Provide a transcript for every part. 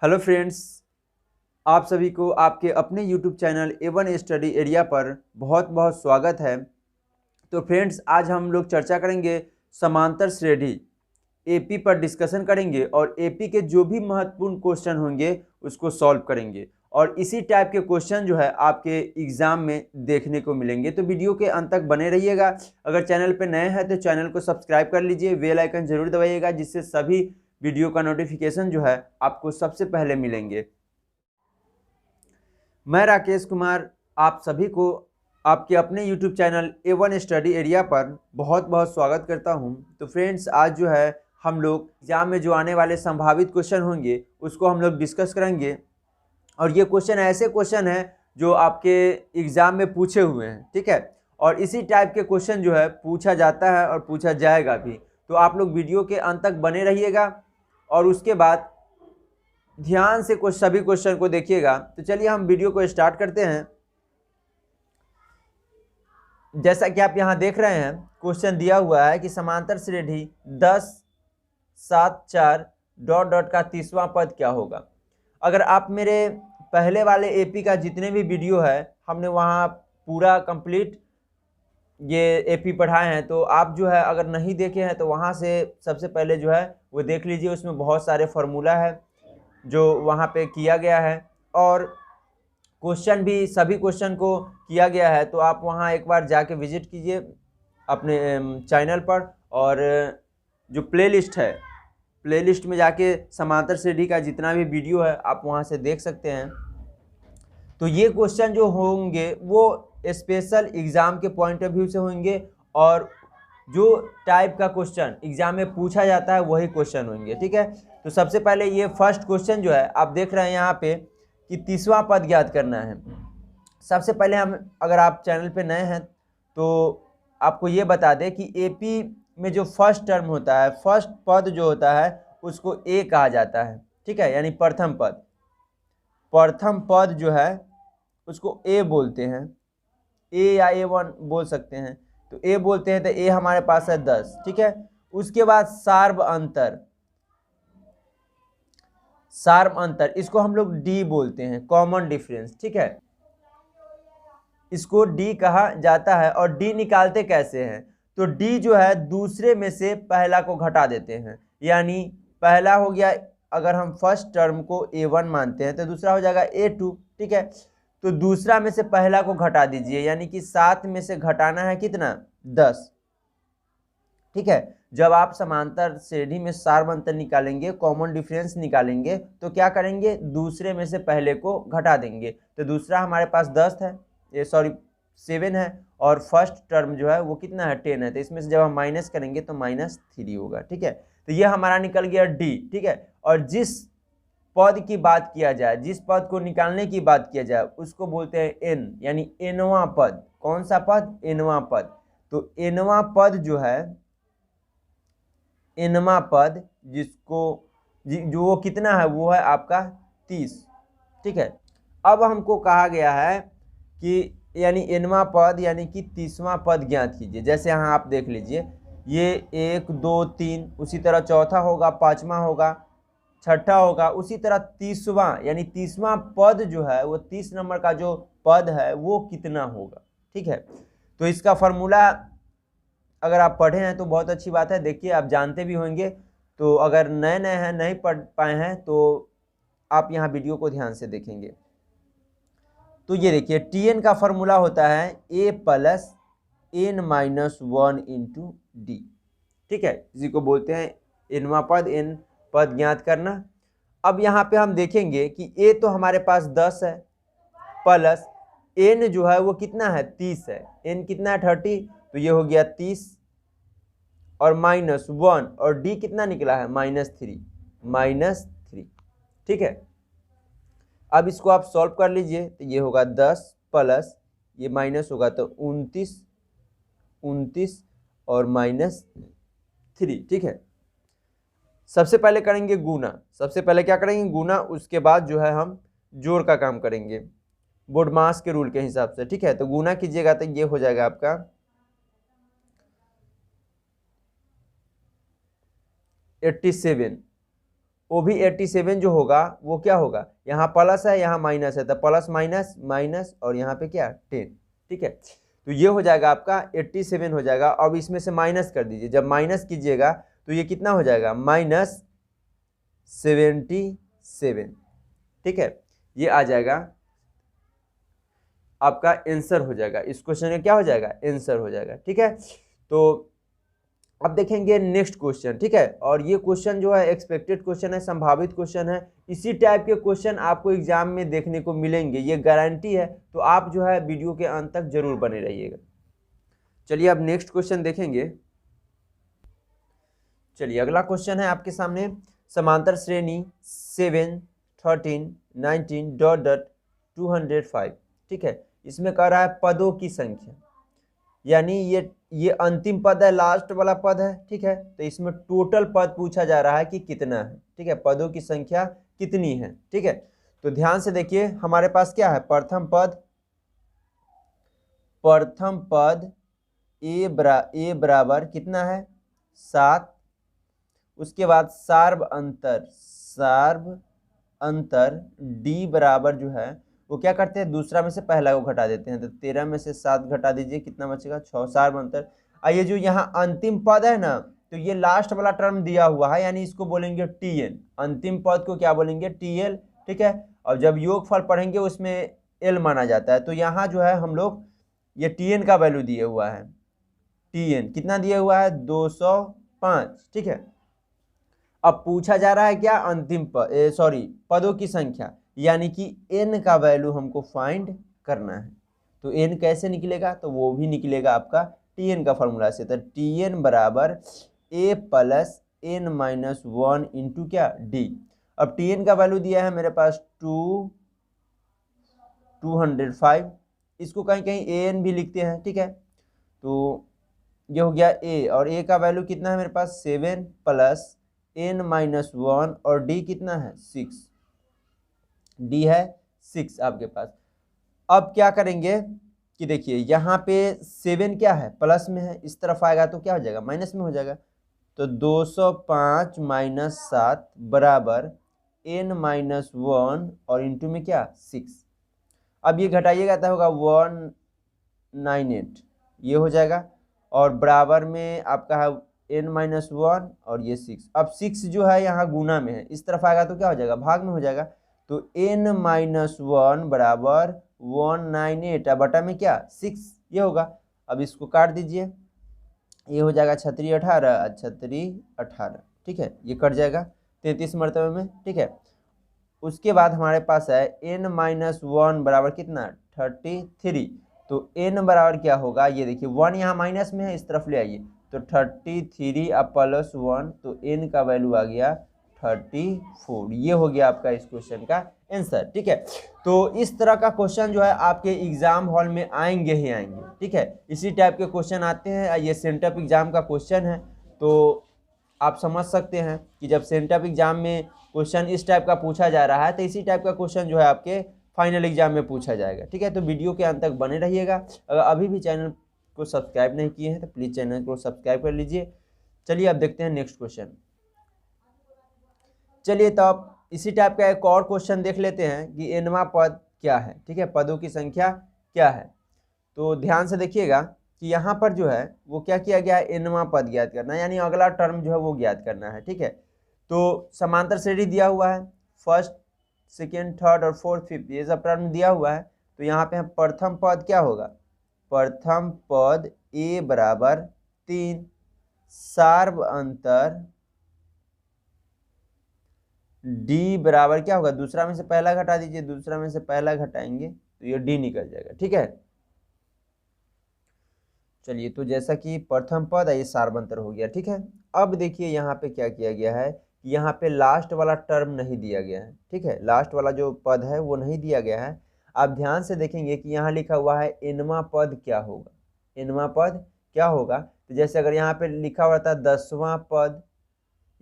Hello friends, आप सभी को आपके अपने YouTube channel A1 study area पर बहुत बहुत स्वागत है। तो फ्रेंड्स, आज हम लोग चर्चा करेंगे समांतर श्रेणी एपी पर डिस्कशन करेंगे और एपी के जो भी महत्वपूर्ण क्वेश्चन होंगे उसको सॉल्व करेंगे और इसी टाइप के क्वेश्चन जो है आपके एग्जाम में देखने को मिलेंगे। तो वीडियो के अंत तक बने रहिएगा। अगर चैनल पर नए हैं तो चैनल को सब्सक्राइब कर लीजिए, बेल आइकन जरूर दबाइएगा जिससे सभी वीडियो का नोटिफिकेशन जो है आपको सबसे पहले मिलेंगे। मैं राकेश कुमार आप सभी को आपके अपने YouTube channel A1 study area पर बहुत बहुत स्वागत करता हूं। तो फ्रेंड्स, आज जो है हम लोग एग्जाम में जो आने वाले संभावित क्वेश्चन होंगे उसको हम लोग डिस्कस करेंगे और ये क्वेश्चन ऐसे क्वेश्चन हैं जो आपके एग्जाम में पूछे हुए हैं, ठीक है। और इसी टाइप के क्वेश्चन जो है पूछा जाता है और पूछा जाएगा भी। तो आप लोग वीडियो के अंत तक बने रहिएगा और उसके बाद ध्यान से कुछ सभी क्वेश्चन को देखिएगा। तो चलिए हम वीडियो को स्टार्ट करते हैं। जैसा कि आप यहां देख रहे हैं, क्वेश्चन दिया हुआ है कि समांतर श्रेणी 10 7 4 डॉट डॉट का 30वां पद क्या होगा। अगर आप मेरे पहले वाले एपी का जितने भी वीडियो है हमने वहां पूरा कंप्लीट ये एपी पढ़ाए हैं, तो आप जो है अगर नहीं देखे हैं तो वहां से सबसे पहले जो है वो देख लीजिए। उसमें बहुत सारे फार्मूला है जो वहाँ पे किया गया है और क्वेश्चन भी सभी क्वेश्चन को किया गया है। तो आप वहाँ एक बार जाके विजिट कीजिए अपने चैनल पर और जो प्लेलिस्ट है, प्लेलिस्ट में जाके समांतर श्रेणी का जितना भी वीडियो है आप वहाँ से देख सकते हैं। तो ये क्वेश्चन जो होंगे वो स्पेशल एग्ज़ाम के पॉइंट ऑफ व्यू से होंगे और जो टाइप का क्वेश्चन एग्जाम में पूछा जाता है वही क्वेश्चन होंगे, ठीक है। तो सबसे पहले ये फर्स्ट क्वेश्चन जो है आप देख रहे हैं यहाँ पे कि 30वां पद ज्ञात करना है। सबसे पहले हम, अगर आप चैनल पे नए हैं तो आपको ये बता दें कि एपी में जो फर्स्ट टर्म होता है, फर्स्ट पद जो होता है उसको ए कहा जाता है, ठीक है। यानी प्रथम पद, प्रथम पद जो है उसको ए बोलते हैं, ए या A1 बोल सकते हैं। तो ए बोलते हैं तो ए हमारे पास है 10, ठीक है। उसके बाद सार्व अंतर, सार्व अंतर इसको हम लोग डी बोलते हैं, कॉमन डिफरेंस, ठीक है। इसको डी कहा जाता है और डी निकालते कैसे हैं, तो डी जो है दूसरे में से पहला को घटा देते हैं। यानी पहला हो गया, अगर हम फर्स्ट टर्म को A1 मानते हैं तो दूसरा हो जाएगा A2, ठीक है। तो दूसरा में से पहला को घटा दीजिए, यानी कि 7 में से घटाना है कितना, 10, ठीक है। जब आप समांतर श्रेणी में सार्व अंतर निकालेंगे, कॉमन डिफरेंस निकालेंगे तो क्या करेंगे, दूसरे में से पहले को घटा देंगे। तो दूसरा हमारे पास 10 है, ये सॉरी 7 है और फर्स्ट टर्म जो है वो कितना है, 10 है। तो इसमें से जब हम माइनस करेंगे तो -3 होगा, ठीक है। तो ये हमारा निकल गया डी, ठीक है। और जिस पद की बात किया जाए, जिस पद को निकालने की बात किया जाए उसको बोलते हैं एन, यानी एनवां पद। कौन सा पद, एनवां पद। तो एनवां पद जो है, एनवां पद जिसको जो वो कितना है, वो है आपका 30, ठीक है। अब हमको कहा गया है कि यानी एनवां पद यानी कि 30वां पद ज्ञात कीजिए। जैसे यहाँ आप देख लीजिए, ये 1 2 3, उसी तरह चौथा होगा, पांचवा होगा, छठा होगा, उसी तरह 30वां यानी 30वां पद जो है वो 30 नंबर का जो पद है वो कितना होगा, ठीक है। तो इसका फॉर्मूला अगर आप पढ़े हैं तो बहुत अच्छी बात है, देखिए आप जानते भी होंगे। तो अगर नए नए हैं, नहीं पढ़ पाए हैं तो आप यहाँ वीडियो को ध्यान से देखेंगे। तो ये देखिए Tn का फॉर्मूला होता है a + n-1 × d, ठीक है। इसी को बोलते हैं एनवां पद, एन पद ज्ञात करना। अब यहाँ पे हम देखेंगे कि ए तो हमारे पास 10 है प्लस एन जो है वो कितना है, 30 है। एन कितना है, 30, तो ये हो गया 30 और -1 और डी कितना निकला है, -3, ठीक है। अब इसको आप सॉल्व कर लीजिए तो ये होगा 10 प्लस ये माइनस होगा तो 29 और -3, ठीक है। सबसे पहले करेंगे गुना, सबसे पहले क्या करेंगे, गुना। उसके बाद जो है हम जोड़ का काम करेंगे बोडमास के रूल के हिसाब से, ठीक है। तो गुना कीजिएगा तो ये हो जाएगा आपका 87 वो भी 87 जो होगा वो क्या होगा, यहाँ प्लस है यहाँ माइनस है, तो प्लस माइनस माइनस और यहाँ पे क्या 10, ठीक है। तो ये हो जाएगा आपका 87 हो जाएगा। अब इसमें से माइनस कर दीजिए, जब माइनस कीजिएगा तो ये कितना हो जाएगा, -77, ठीक है। ये आ जाएगा आपका आंसर हो जाएगा, इस क्वेश्चन का क्या हो जाएगा, आंसर हो जाएगा, ठीक है। तो अब देखेंगे नेक्स्ट क्वेश्चन, ठीक है। और ये क्वेश्चन जो है एक्सपेक्टेड क्वेश्चन है, संभावित क्वेश्चन है। इसी टाइप के क्वेश्चन आपको एग्जाम में देखने को मिलेंगे, ये गारंटी है। तो आप जो है वीडियो के अंत तक जरूर बने रहिएगा। चलिए अब नेक्स्ट क्वेश्चन देखेंगे। चलिए अगला क्वेश्चन है आपके सामने, समांतर श्रेणी 7, 13, 19 डॉट डॉट 205, ठीक है। इसमें कह रहा है पदों की संख्या, यानी ये अंतिम पद है, लास्ट वाला पद है, ठीक है। तो इसमें टोटल पद पूछा जा रहा है कि कितना है, ठीक है, पदों की संख्या कितनी है, ठीक है। तो ध्यान से देखिए, हमारे पास क्या है, प्रथम पद ए बराबर कितना है 7। उसके बाद सार्व अंतर डी बराबर जो है वो क्या करते हैं, दूसरा में से पहला को घटा देते हैं। तो 13 में से 7 घटा दीजिए, कितना बचेगा 6, सार्व अंतर। ये जो यहाँ अंतिम पद है ना, तो ये लास्ट वाला टर्म दिया हुआ है, यानी इसको बोलेंगे टीएन। अंतिम पद को क्या बोलेंगे, टीएल, ठीक है। और जब योगफल पढ़ेंगे उसमें एल माना जाता है। तो यहाँ जो है हम लोग ये टीएन का वैल्यू दिए हुआ है, टीएन कितना दिया हुआ है 205, ठीक है। अब पूछा जा रहा है क्या, अंतिम पदों की संख्या, यानी कि n का वैल्यू हमको फाइंड करना है। तो n कैसे निकलेगा, तो वो भी निकलेगा आपका tn का फॉर्मूला से। तो tn बराबर a plus n minus 1 into क्या d। अब tn का वैल्यू दिया है मेरे पास 205, इसको कहीं कहीं an भी लिखते हैं, ठीक है। तो ये हो गया a, और a का वैल्यू कितना है मेरे पास 7 प्लस n माइनस 1 और d कितना है 6, d है 6 आपके पास। अब क्या करेंगे कि देखिए यहाँ पे 7 क्या है, प्लस में है, इस तरफ आएगा तो क्या हो जाएगा, माइनस में हो जाएगा। तो 205 माइनस 7 बराबर n माइनस 1 और इंटू में क्या 6। अब ये घटाइएगा तो होगा 198, ये हो जाएगा। और बराबर में आपका है n माइनस 1 और ये 6। अब 6 जो है यहाँ गुना में है, इस तरफ आएगा तो क्या हो जाएगा, भाग में हो जाएगा। तो n माइनस 1 बराबर 198 बटा में क्या 6, ये होगा। अब इसको काट दीजिए, ये हो जाएगा 36 18 36 18, ठीक है। ये कट जाएगा 33 मरतबे में, ठीक है। उसके बाद हमारे पास है n माइनस 1 बराबर कितना 33। तो n बराबर क्या होगा, ये देखिए 1 यहाँ माइनस में है, इस तरफ ले आइए। तो 33 अब प्लस 1, तो n का वैल्यू आ गया 34। ये हो गया आपका इस क्वेश्चन का आंसर, ठीक है। तो इस तरह का क्वेश्चन जो है आपके एग्जाम हॉल में आएंगे ही आएंगे, ठीक है। इसी टाइप के क्वेश्चन आते हैं, ये सेंटअप एग्जाम का क्वेश्चन है। तो आप समझ सकते हैं कि जब सेंटअप एग्जाम में क्वेश्चन इस टाइप का पूछा जा रहा है, तो इसी टाइप का क्वेश्चन जो है आपके फाइनल एग्जाम में पूछा जाएगा, ठीक है। तो वीडियो के अंत तक बने रहिएगा। अगर अभी भी चैनल को सब्सक्राइब नहीं किए हैं तो प्लीज़ चैनल को सब्सक्राइब कर लीजिए। चलिए अब देखते हैं नेक्स्ट क्वेश्चन। चलिए तो अब इसी टाइप का एक और क्वेश्चन देख लेते हैं कि एनवा पद क्या है, ठीक है, पदों की संख्या क्या है। तो ध्यान से देखिएगा कि यहाँ पर जो है वो क्या किया गया है, एनवा पद ज्ञात करना है, यानी अगला टर्म जो है वो ज्ञात करना है, ठीक है। तो समांतर श्रेणी दिया हुआ है, फर्स्ट सेकेंड थर्ड और फोर्थ फिफ्थ ये सब टर्म दिया हुआ है। तो यहाँ पे प्रथम पद क्या होगा, प्रथम पद a बराबर 3, सार्व अंतर d बराबर क्या होगा, दूसरा में से पहला घटा दीजिए, दूसरा में से पहला घटाएंगे तो ये d निकल जाएगा, ठीक है। चलिए तो जैसा कि प्रथम पद ये सार्व अंतर हो गया, ठीक है। अब देखिए यहाँ पे क्या किया गया है, यहाँ पे लास्ट वाला टर्म नहीं दिया गया है, ठीक है, लास्ट वाला जो पद है वो नहीं दिया गया है। आप ध्यान से देखेंगे कि यहाँ लिखा हुआ है एनवा पद क्या होगा, एनवा पद क्या होगा। तो जैसे अगर यहाँ पे लिखा हुआ रहता 10वां पद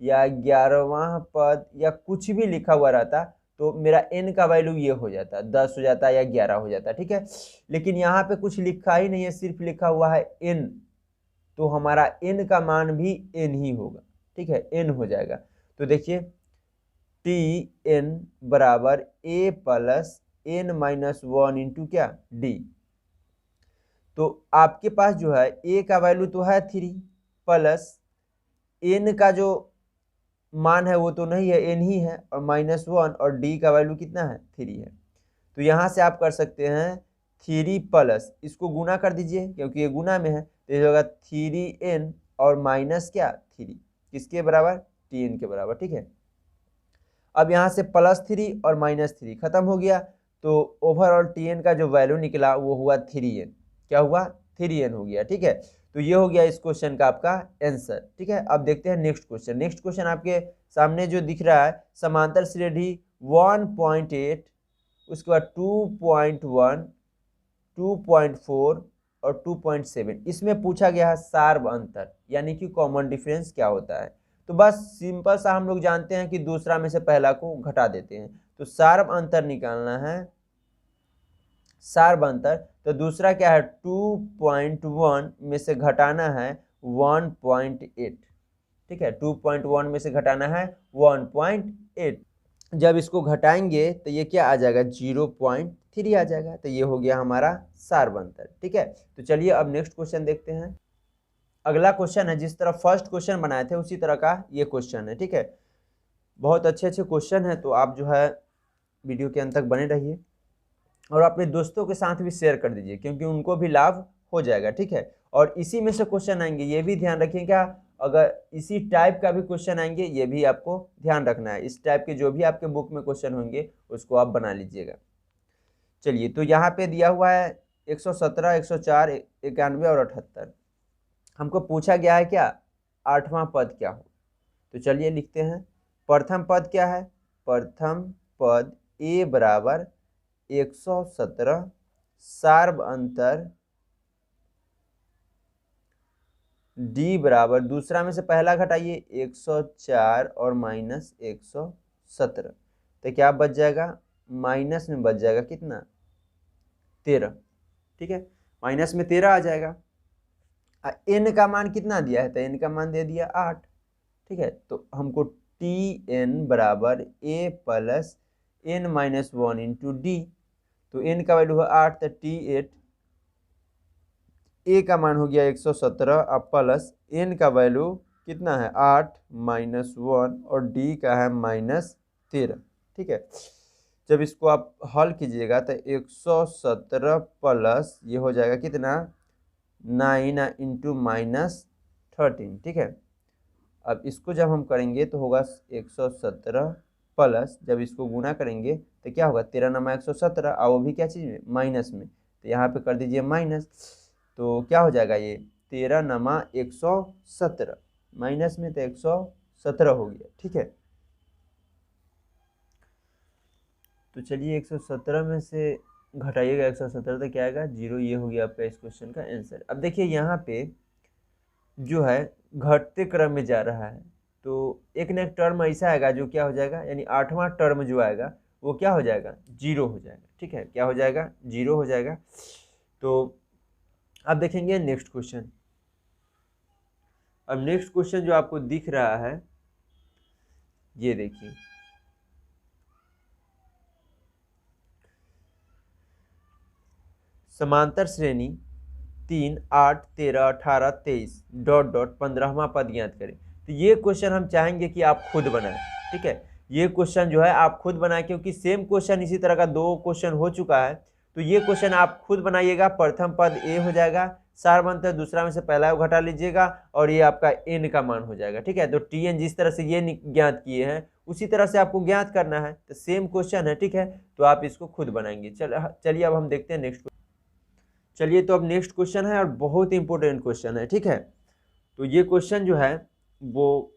या 11वां पद या कुछ भी लिखा हुआ रहता तो मेरा n का वैल्यू ये हो जाता, 10 हो जाता या 11 हो जाता, ठीक है। लेकिन यहाँ पे कुछ लिखा ही नहीं है, सिर्फ लिखा हुआ है n, तो हमारा n का मान भी n ही होगा, ठीक है, n हो जाएगा। तो देखिए टी एन बराबर A plus N minus one into क्या डी। तो आपके पास जो है ए का वैल्यू तो है 3 प्लस एन का जो मान है वो तो नहीं है, एन ही है, और -1, और डी का वैल्यू कितना है 3 है। तो यहाँ से आप कर सकते हैं 3 प्लस इसको गुना कर दीजिए क्योंकि ये गुना में है, तो ये होगा 3n और माइनस क्या 3 किसके बराबर tn के बराबर। ठीक है, अब यहाँ से +3 और -3 खत्म हो गया, तो ओवरऑल tn का जो वैल्यू निकला वो हुआ 3n। क्या हुआ 3n हो गया। ठीक है, तो ये हो गया इस क्वेश्चन का आपका आंसर। ठीक है, अब देखते हैं नेक्स्ट क्वेश्चन। नेक्स्ट क्वेश्चन आपके सामने जो दिख रहा है, समांतर श्रेणी 1.8, उसके बाद 2.1, 2.4 और 2.7, इसमें पूछा गया है सार्व अंतर यानी कि कॉमन डिफरेंस क्या होता है। तो बस सिंपल सा हम लोग जानते हैं कि दूसरा में से पहला को घटा देते हैं, तो सार्व अंतर निकालना है। सार्व अंतर तो दूसरा क्या है 2.1 में से घटाना है 1.8। ठीक है, 2.1 में से घटाना है 1.8। जब इसको घटाएंगे तो ये क्या आ जाएगा 0.3 आ जाएगा। तो ये हो गया हमारा सार्व अंतर। ठीक है, तो चलिए अब नेक्स्ट क्वेश्चन देखते हैं। अगला क्वेश्चन है, जिस तरह फर्स्ट क्वेश्चन बनाए थे उसी तरह का ये क्वेश्चन है। ठीक है, बहुत अच्छे अच्छे क्वेश्चन है, तो आप जो है वीडियो के अंत तक बने रहिए और अपने दोस्तों के साथ भी शेयर कर दीजिए क्योंकि उनको भी लाभ हो जाएगा। ठीक है, और इसी में से क्वेश्चन आएंगे, ये भी ध्यान रखिए, क्या अगर इसी टाइप का भी क्वेश्चन आएंगे ये भी आपको ध्यान रखना है। इस टाइप के जो भी आपके बुक में क्वेश्चन होंगे उसको आप बना लीजिएगा। चलिए, तो यहाँ पे दिया हुआ है 117, 104, 91 और 78। हमको पूछा गया है क्या 8वां पद क्या हो। तो चलिए लिखते हैं। प्रथम पद क्या है, प्रथम पद a बराबर 117 सार्व अंतर d बराबर, दूसरा में से पहला घटाइए 104 और -117, तो क्या बच जाएगा माइनस में बच जाएगा कितना 13। ठीक है, माइनस में 13 आ जाएगा। n का मान कितना दिया है, तो n का मान दे दिया 8। ठीक है, तो हमको tn बराबर a plus n minus 1 into D, तो n का वैल्यू है 8, तो t8 a का मान हो गया 117 अब प्लस n का वैल्यू कितना है 8 -1 और d का है -13। ठीक है, जब इसको आप हल कीजिएगा तो 117 प्लस ये हो जाएगा कितना 9 इंटू -13। ठीक है, अब इसको जब हम करेंगे तो होगा 117 प्लस, जब इसको गुना करेंगे तो क्या होगा 13 नमा 117, और वो भी क्या चीज़ में माइनस में, तो यहाँ पे कर दीजिए माइनस, तो क्या हो जाएगा ये 13 नमा 117 माइनस में, तो 117 हो गया। ठीक है, तो चलिए 117 में से घटाइएगा 117 तो क्या आएगा 0। ये हो गया आपका इस क्वेश्चन का आंसर। अब देखिए यहाँ पे जो है घटते क्रम में जा रहा है, तो एक न एक टर्म ऐसा आएगा जो क्या हो जाएगा, यानी 8वां टर्म जो आएगा वो क्या हो जाएगा 0 हो जाएगा। ठीक है, क्या हो जाएगा 0 हो जाएगा। तो अब देखेंगे नेक्स्ट क्वेश्चन। अब नेक्स्ट क्वेश्चन जो आपको दिख रहा है ये देखिए, समांतर श्रेणी 3, 8, 13, 18, 23 डॉट डॉट 15वां पद ज्ञात करें। तो ये क्वेश्चन हम चाहेंगे कि आप खुद बनाएं। ठीक है, ये क्वेश्चन जो है आप खुद बनाएं क्योंकि सेम क्वेश्चन इसी तरह का 2 क्वेश्चन हो चुका है, तो ये क्वेश्चन आप खुद बनाइएगा। प्रथम पद a हो जाएगा, सार्व अंतर दूसरा में से पहला घटा लीजिएगा और ये आपका n का मान हो जाएगा। ठीक है, तो tn जिस तरह से ये ज्ञात किए हैं उसी तरह से आपको ज्ञात करना है, तो सेम क्वेश्चन है। ठीक है, तो आप इसको खुद बनाएंगे। चलिए अब हम देखते हैं नेक्स्ट। चलिए, तो अब नेक्स्ट क्वेश्चन है और बहुत इंपॉर्टेंट क्वेश्चन है। ठीक है, तो ये क्वेश्चन जो है वो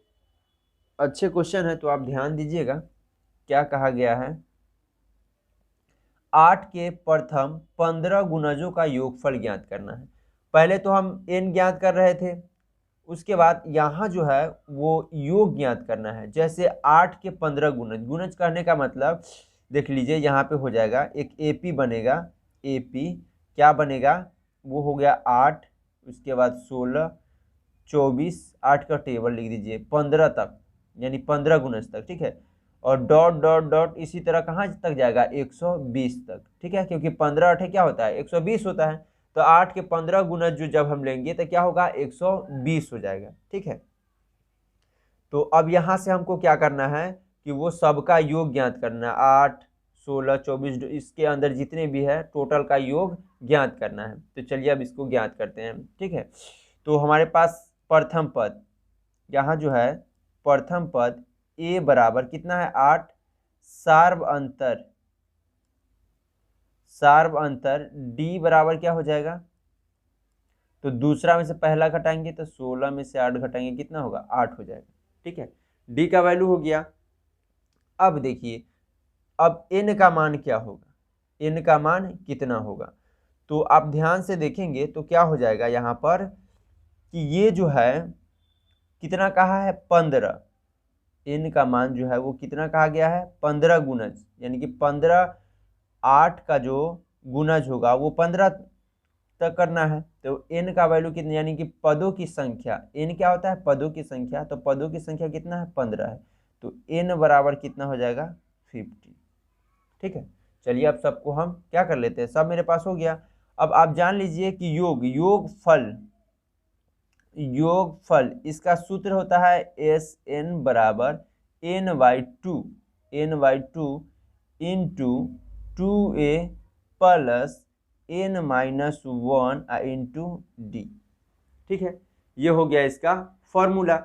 अच्छे क्वेश्चन है, तो आप ध्यान दीजिएगा। क्या कहा गया है, 8 के प्रथम 15 गुणजों का योगफल ज्ञात करना है। पहले तो हम n ज्ञात कर रहे थे, उसके बाद यहाँ जो है वो योग ज्ञात करना है। जैसे 8 के 15 गुणज, गुणज करने का मतलब देख लीजिए यहाँ पे हो जाएगा एक AP बनेगा, AP क्या बनेगा वो हो गया 8, उसके बाद 16, 24, 8 का टेबल लिख दीजिए 15 तक, यानी 15 गुणज तक। ठीक है, और डॉट डॉट डॉट इसी तरह कहाँ तक जाएगा 120 तक, ठीक है, क्योंकि 15 8 क्या होता है 120 होता है। तो 8 के 15 गुना जो जब हम लेंगे तो क्या होगा 120 हो जाएगा, ठीक है। तो अब यहाँ से हमको क्या करना है कि वो सबका योग ज्ञात करना है, 8 16 24 इसके अंदर जितने भी है टोटल का योग ज्ञात करना है। तो चलिए अब इसको ज्ञात करते हैं, ठीक है। तो हमारे पास प्रथम पद यहाँ जो है प्रथम पद a बराबर कितना है 8, सार्व अंतर d बराबर क्या हो जाएगा, तो दूसरा में से पहला घटाएंगे तो 16 में से 8 घटाएंगे कितना होगा 8 हो जाएगा, ठीक है। d का वैल्यू हो गया। अब देखिए अब n का मान क्या होगा, n का मान कितना होगा, तो आप ध्यान से देखेंगे तो क्या हो जाएगा यहाँ पर कि ये जो है कितना कहा है 15, n का मान जो है वो कितना कहा गया है 15 गुणज, यानी कि 15 8 का जो गुणज होगा वो 15 तक करना है। तो n का वैल्यू कितना, यानी कि पदों की संख्या, n क्या होता है पदों की संख्या, तो पदों की संख्या कितना है 15 है, तो n बराबर कितना हो जाएगा 50, ठीक है। चलिए अब सबको हम क्या कर लेते हैं, सब मेरे पास हो गया। अब आप जान लीजिए कि योगफल इसका सूत्र होता है Sn बराबर n/2 into 2a plus n-1 into d, ठीक है। ये हो गया इसका फॉर्मूला।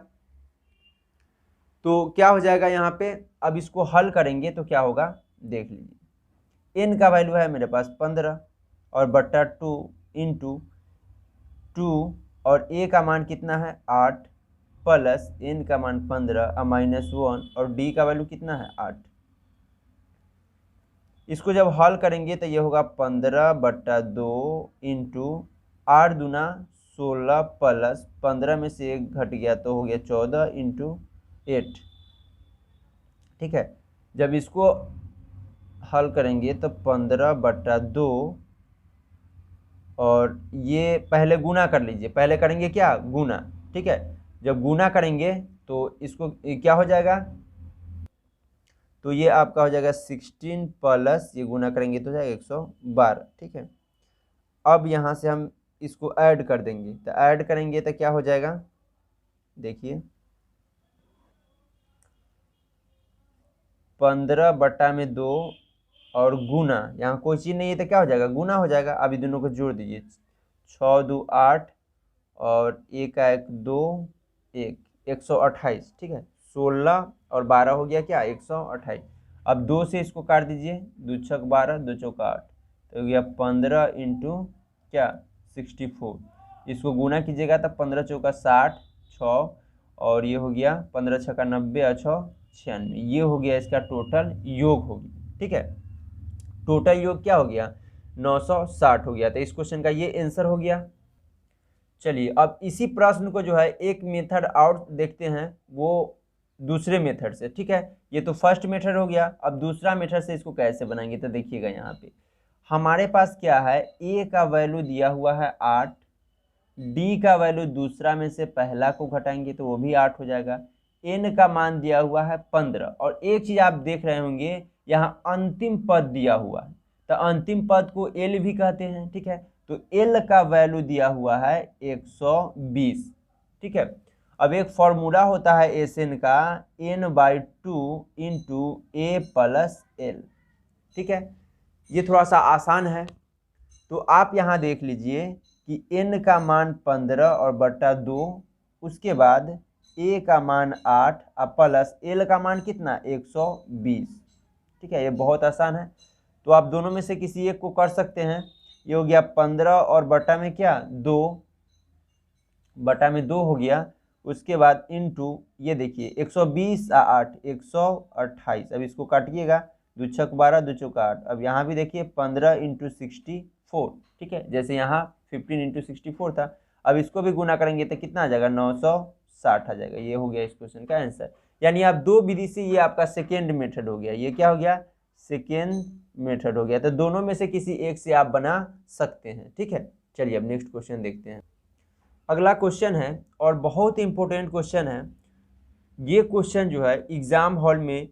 तो क्या हो जाएगा यहाँ पे, अब इसको हल करेंगे तो क्या होगा देख लीजिए, n का वैल्यू है मेरे पास 15 और बट्टा 2 इंटू 2 और a का मान कितना है 8 प्लस n का मान 15 -1 और d का वैल्यू कितना है 8। इसको जब हल करेंगे तो ये होगा 15/2 इंटू 8 दूना 16 प्लस 15 में से 1 घट गया तो हो गया 14 इंटू 8, ठीक है। जब इसको हल करेंगे तो 15/2 और ये पहले गुना कर लीजिए, पहले करेंगे क्या गुना, ठीक है। जब गुना करेंगे तो इसको क्या हो जाएगा, तो ये आपका हो जाएगा 16 प्लस ये गुना करेंगे तो हो जाएगा 112, ठीक है। अब यहाँ से हम इसको ऐड कर देंगे, तो ऐड करेंगे तो क्या हो जाएगा देखिए 15/2 और गुना, यहाँ कोई चीज़ नहीं है तो क्या हो जाएगा गुना हो जाएगा। अभी दोनों को जोड़ दीजिए 6 2 8 और 1 1 2 1 128, ठीक है। 16 और 12 हो गया क्या 128। अब 2 से इसको काट दीजिए, 2 छक 12 2 चौका 8 तो हो गया 15 इंटू क्या 64। इसको गुना कीजिएगा तो 15 चौका 60 6 और ये हो गया 15 छक्का 90 और 6 96, ये हो गया इसका टोटल योग हो गया, ठीक है। टोटल योग क्या हो गया 960 हो गया। तो इस क्वेश्चन का ये आंसर हो गया। चलिए अब इसी प्रश्न को जो है एक मेथड और देखते हैं, वो दूसरे मेथड से, ठीक है। ये तो फर्स्ट मेथड हो गया, अब दूसरा मेथड से इसको कैसे बनाएंगे तो देखिएगा यहाँ पे हमारे पास क्या है a का वैल्यू दिया हुआ है 8, d का वैल्यू दूसरा में से पहला को घटाएंगे तो वो भी 8 हो जाएगा, n का मान दिया हुआ है 15 और एक चीज आप देख रहे होंगे यहाँ अंतिम पद दिया हुआ है, तो अंतिम पद को l भी कहते हैं, ठीक है। तो l का वैल्यू दिया हुआ है 120, ठीक है। अब एक फॉर्मूला होता है Sn का n/2 into a plus l, ठीक है। ये थोड़ा सा आसान है, तो आप यहाँ देख लीजिए कि n का मान 15 और बट्टा 2, उसके बाद a का मान 8 और प्लस l का मान कितना 120, ठीक है। ये बहुत आसान है, तो आप दोनों में से किसी एक को कर सकते हैं। ये हो गया 15 और बटा में क्या 2, बटा में 2 हो गया, उसके बाद इंटू ये देखिए 120 8 128। अब इसको काटिएगा 2 छक 12 2 चौका 8। अब यहाँ भी देखिए 15 इंटू 64, ठीक है, जैसे यहाँ 15 इंटू 64 था। अब इसको भी गुना करेंगे तो कितना आ जाएगा 960 आ जाएगा। ये हो गया इस क्वेश्चन का आंसर। यानी आप दो विधि से, ये आपका सेकेंड मेथड हो गया, ये क्या हो गया सेकेंड मेथड हो गया। तो दोनों में से किसी एक से आप बना सकते हैं, ठीक है। चलिए अब नेक्स्ट क्वेश्चन देखते हैं। अगला क्वेश्चन है और बहुत इंपॉर्टेंट क्वेश्चन है। ये क्वेश्चन जो है एग्जाम हॉल में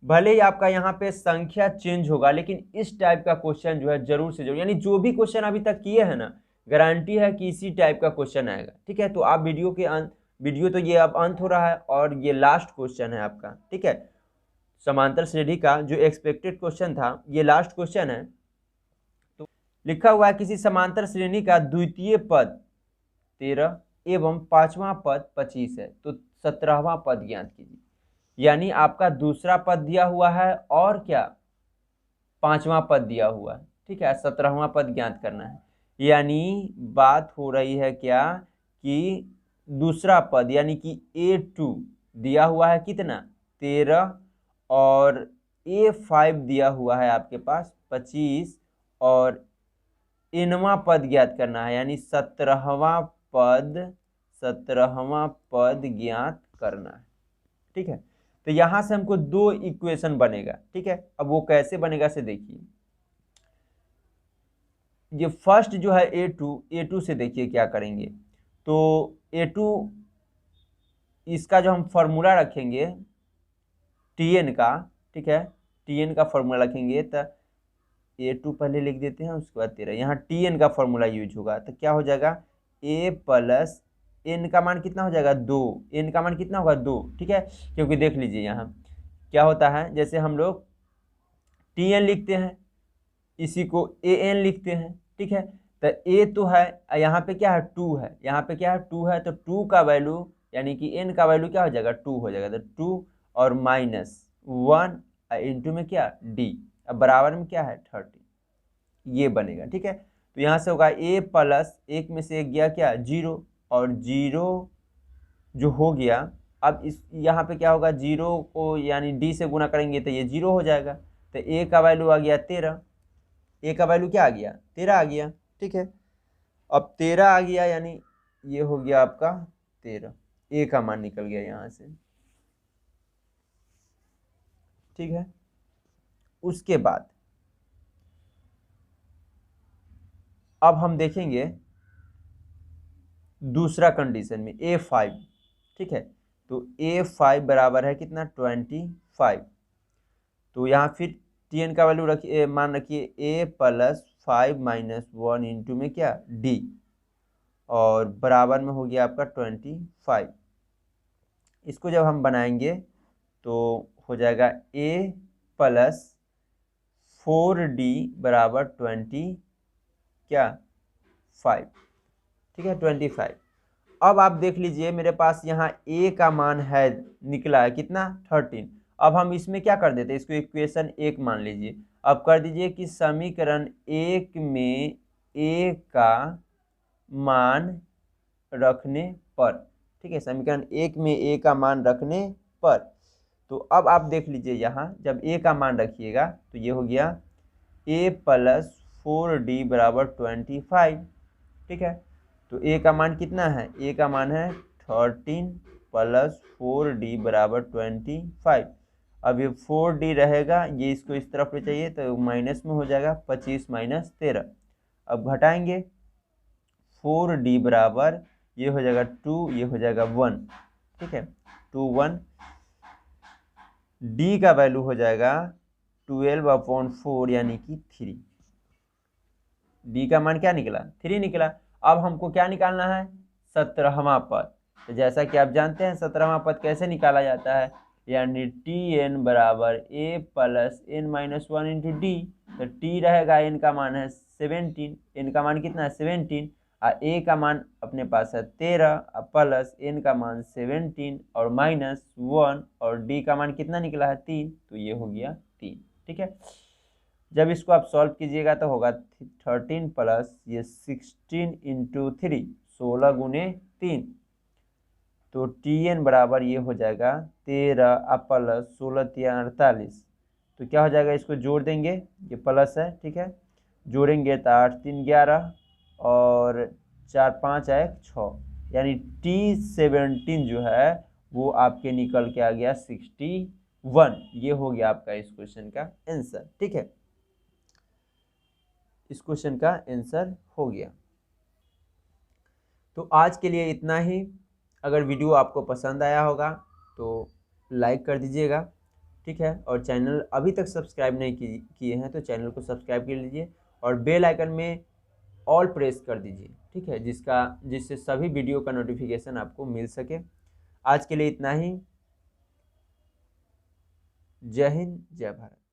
भले ही आपका यहाँ पे संख्या चेंज होगा, लेकिन इस टाइप का क्वेश्चन जो है जरूर से जरूर, यानी जो भी क्वेश्चन अभी तक किए हैं ना, गारंटी है कि इसी टाइप का क्वेश्चन आएगा। ठीक है, तो आप वीडियो तो ये अब अंत हो रहा है और ये लास्ट क्वेश्चन है आपका। ठीक है, समांतर श्रेणी का जो एक्सपेक्टेड क्वेश्चन था ये लास्ट क्वेश्चन है। तो लिखा हुआ है किसी समांतर श्रेणी का द्वितीय पद 13 एवं पांचवा पद 25 है, तो 17वां पद ज्ञात कीजिए। यानी आपका दूसरा पद दिया हुआ है और क्या, पांचवा पद दिया हुआ है। ठीक है, 17वां पद ज्ञात करना है। यानी बात हो रही है क्या कि दूसरा पद यानी कि A2 दिया हुआ है कितना 13 और A5 दिया हुआ है आपके पास 25 और इनवा पद ज्ञात करना है, यानी 17वां पद ज्ञात करना है। ठीक है, तो यहां से हमको दो इक्वेशन बनेगा। ठीक है, अब वो कैसे बनेगा से देखिए। ये फर्स्ट जो है A2 से देखिए क्या करेंगे। तो A2 इसका जो हम फॉर्मूला रखेंगे Tn का, ठीक है, Tn का फॉर्मूला रखेंगे तो A2 पहले लिख देते हैं, उसके बाद 13 यहाँ Tn का फॉर्मूला यूज होगा, तो क्या हो जाएगा A प्लस n का मान कितना हो जाएगा 2, n का मान कितना होगा 2। ठीक है, क्योंकि देख लीजिए यहाँ क्या होता है, जैसे हम लोग Tn लिखते हैं इसी को An लिखते हैं। ठीक है, तो A तो है, यहाँ पे क्या है 2 है, यहाँ पे क्या है 2 है, तो 2 का वैल्यू यानी कि n का वैल्यू क्या हो जाएगा 2 हो जाएगा, तो 2 और -1 इंटू में क्या d, अब बराबर में क्या है 30, ये बनेगा। ठीक है, तो यहाँ से होगा A प्लस एक में से एक गया क्या 0 और 0 जो हो गया, अब इस यहाँ पे क्या होगा 0 को यानी d से गुना करेंगे तो ये 0 हो जाएगा, तो A का वैल्यू आ गया 13, A का वैल्यू क्या आ गया 13 आ गया। ठीक है, अब 13 आ गया यानी ये हो गया आपका 13, A का मान निकल गया यहाँ से। ठीक है, उसके बाद अब हम देखेंगे दूसरा कंडीशन में A5। ठीक है, तो A5 बराबर है कितना 25, तो यहाँ फिर Tn का वैल्यू रखिए, मान रखिए A प्लस 5 माइनस 1 इंटू में क्या D और बराबर में हो गया आपका 25। इसको जब हम बनाएंगे तो हो जाएगा A प्लस 4D बराबर 20 क्या 5। ठीक है 25। अब आप देख लीजिए मेरे पास यहाँ A का मान है निकला है कितना 13। अब हम इसमें क्या कर देते हैं, इसको इक्वेशन 1 मान लीजिए। अब कर दीजिए कि समीकरण 1 में A का मान रखने पर, ठीक है, समीकरण 1 में A का मान रखने पर, तो अब आप देख लीजिए यहाँ जब A का मान रखिएगा तो ये हो गया A प्लस 4D बराबर 25। ठीक है, तो A का मान कितना है, A का मान है 13 प्लस 4D बराबर 25। अब ये 4D रहेगा, ये इसको इस तरफ ले चाहिए तो माइनस में हो जाएगा 25 माइनस 13। अब घटाएंगे 4D बराबर ये हो जाएगा 2, ये हो जाएगा 1। ठीक है, 2 1, D का वैल्यू हो जाएगा 12/4 यानी कि 3। D का मान क्या निकला 3 निकला। अब हमको क्या निकालना है 17वां पद। तो जैसा कि आप जानते हैं 17वां पद कैसे निकाला जाता है, यानी Tn बराबर A plus n minus 1 into D. तो T रहेगा, n का मान है 17, n का मान कितना है 17 और A का मान अपने पास है 13 प्लस n का मान 17 और माइनस 1 और D का मान कितना निकला है 3, तो ये हो गया 3। ठीक है, जब इसको आप सॉल्व कीजिएगा तो होगा 13 प्लस ये 16 इंटू 3, 16 गुने 3, तो Tn बराबर ये हो जाएगा 13 प्लस 16 3 48। तो क्या हो जाएगा, इसको जोड़ देंगे, ये प्लस है, ठीक है, जोड़ेंगे तो 8 3 11 और 4 5 1 6, यानी T17 जो है वो आपके निकल के आ गया 61। ये हो गया आपका इस क्वेश्चन का आंसर। ठीक है, इस क्वेश्चन का आंसर हो गया। तो आज के लिए इतना ही। अगर वीडियो आपको पसंद आया होगा तो लाइक कर दीजिएगा ठीक है। और चैनल अभी तक सब्सक्राइब नहीं किए हैं तो चैनल को सब्सक्राइब कर लीजिए और बेल आइकन में ऑल प्रेस कर दीजिए, ठीक है, जिससे सभी वीडियो का नोटिफिकेशन आपको मिल सके। आज के लिए इतना ही। जय हिंद, जय भारत।